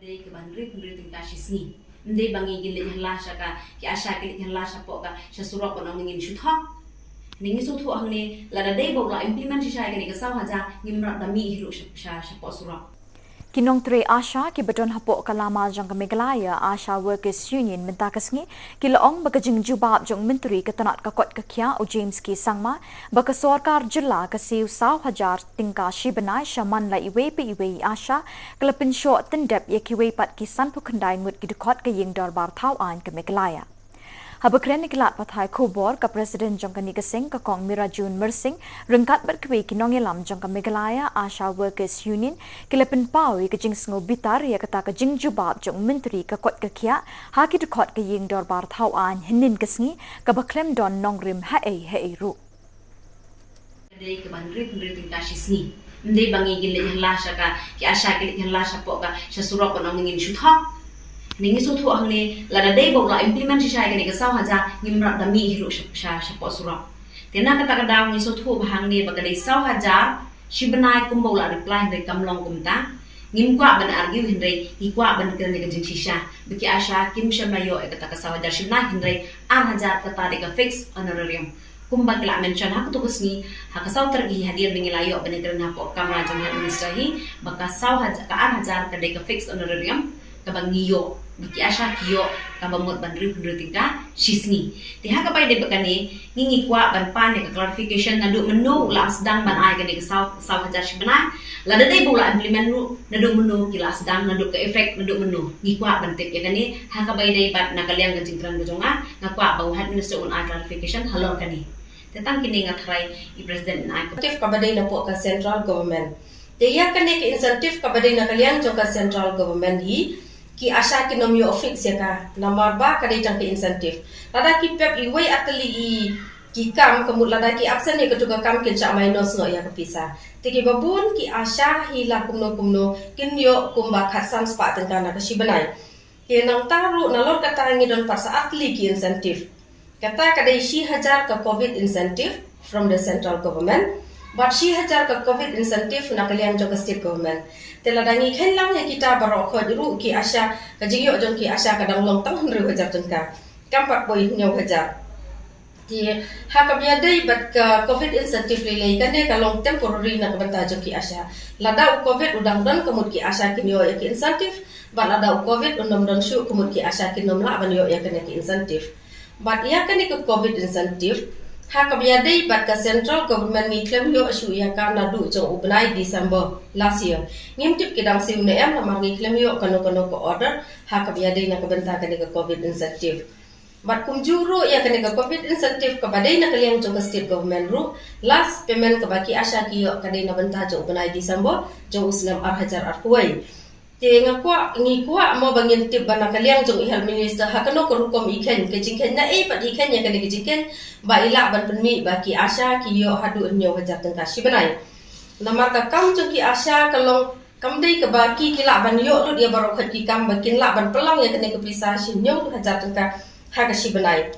Dei ke bandri pendiri kasih sini. Ndai bangi gilit yang lasha ka ki asha gilit yang lasha po ka sha surok ko nang ngin shutha. Ningi su thu ang ni la da dei bo la implement shi shai ka ni ka saw haja ngimra da mi hiru sha po surok. Kinong tre Asha ki beton hapok kalama jang Meghalaya Asha Workers Union minta kasngi kilaong bagajing jubab jong menteri ketanat kakot kakya o James K Sangma baka sarkar jilla kasiu 1,000 tingka shibanai shaman la iwe pe iwe Asha kelapin syo tendep ye kiwe pat kisan pukandai ngut kidukot ke ying darbar thau an ke Meghalaya. Habakren niklat pathai khubor ka Presiden Jongkani Kasing ka Kong Mirajun Mersing rengkat berkwi kinong elam jongka Meghalaya Asha Workers Union kilepin pawi ka jing sngo bitar ya kata ka jing jubab jong menteri ka kot ka kya ha ki dukot ka ying dorbar thau an hinin kasngi ka baklem don nongrim ha ei ru. Dei ke bandri pendiri kasih sini. Ndai bangi gilit yang lasha ka ki asha gilit yang lasha po ka sha surok ko nang ngin shutha. Ningi su thu ang ni la da dei bo la implement shi shai ka ni ka saw haja ngimra da mi hiru sha po surok. Tena kata ka daw ni su thu bahang ni baka dei saw haja shibanai kumbo la reply dei kamlong kumta. Ngim kwa ban argue hindai hi kwa ban kan ni ka jing shisha. Baki asha kim shamayo e kata ka saw haja shibanai hindai an haja kata de ka fix honorarium. Kumba kila mention ha kutukus ni ha ka saw tergi hadir bingilayo ban kan ha po kamra jong minister hi baka saw haja ka an haja ka de ka fix honorarium ka bangiyo baki asha kiyo kabamot bandri pendiri tingka shisni tiha ka pai de bakani ngingi kwa ban pan ka clarification nadu menu la sedang ban ai ka de saw hajar shibana la dai bola implement nu nadu menu kila sedang nadu ka effect nadu menu ngi kwa ban tip ya kani ha ka pai de bat nakaliang ka jingtran gojonga na kwa bau hat minister on clarification halor kani tetang kini ngatrai i president na incentive kabadai na po ka central government dia kani ke incentive kabadai na kalian jo ka central government hi ki asha ki nomyo fix ya ka namar ba kadai tang ke incentive lada ki pep iwai atli i ki kam kemut lada ki absen ni ketuga kam kin cha minus no ya kapisa tiki babun ki asha hila kumno kin yo kumba khatsam spa tengkana ka shibanai ki nang taru nalor kata ngi don par sa atli ki incentive kata kadai 1,000 ka covid incentive from the central government but 1,000 ka covid incentive na kalian jo ka state government teladangi khenlang ya kita barok kho ru ki asha ka jingyo jon ki asha kadang long tang 100,000 tengka kampat boy 9,000 ti ha ka bia dei bat ka covid incentive lelai kan ne ka long temporary na ka banta jo ki asha lada covid udang dan kemut ki asha kinyo ya ki incentive bat lada covid undam dan syu kemut ki asha kinom la ban yo ya kan ki incentive but ya kan ke covid incentive ha ka bia dei bat ka central government ni claim yo asu ya ka na du jo ubnai December last year ngim tip kidang siu ne em lamar ni claim yo kano ko order ha ka bia dei na ka benta ka ka covid incentive but kum juro ya ka ka covid incentive ka badai na kaliang jo ka state government ru last payment ka baki asha ki yo ka dei na benta jo ubnai December jo uslam 4,000 arkuai Tenga kwa ngi kwa mo bangin tip bana kaliang jong ihal minister hakano ko rukom iken ke jingken na pat iken ya kane ke jingken ba ila ban penmi ba ki asha ki yo hadu nyo hajar tengka shibanai namar ka kam jong ki asha kalong kam dei ka ba ki la ban yo lu dia barok ki kam bakin la ban pelang ya kane ke pisa shin nyo hajar tengka ha ka shibanai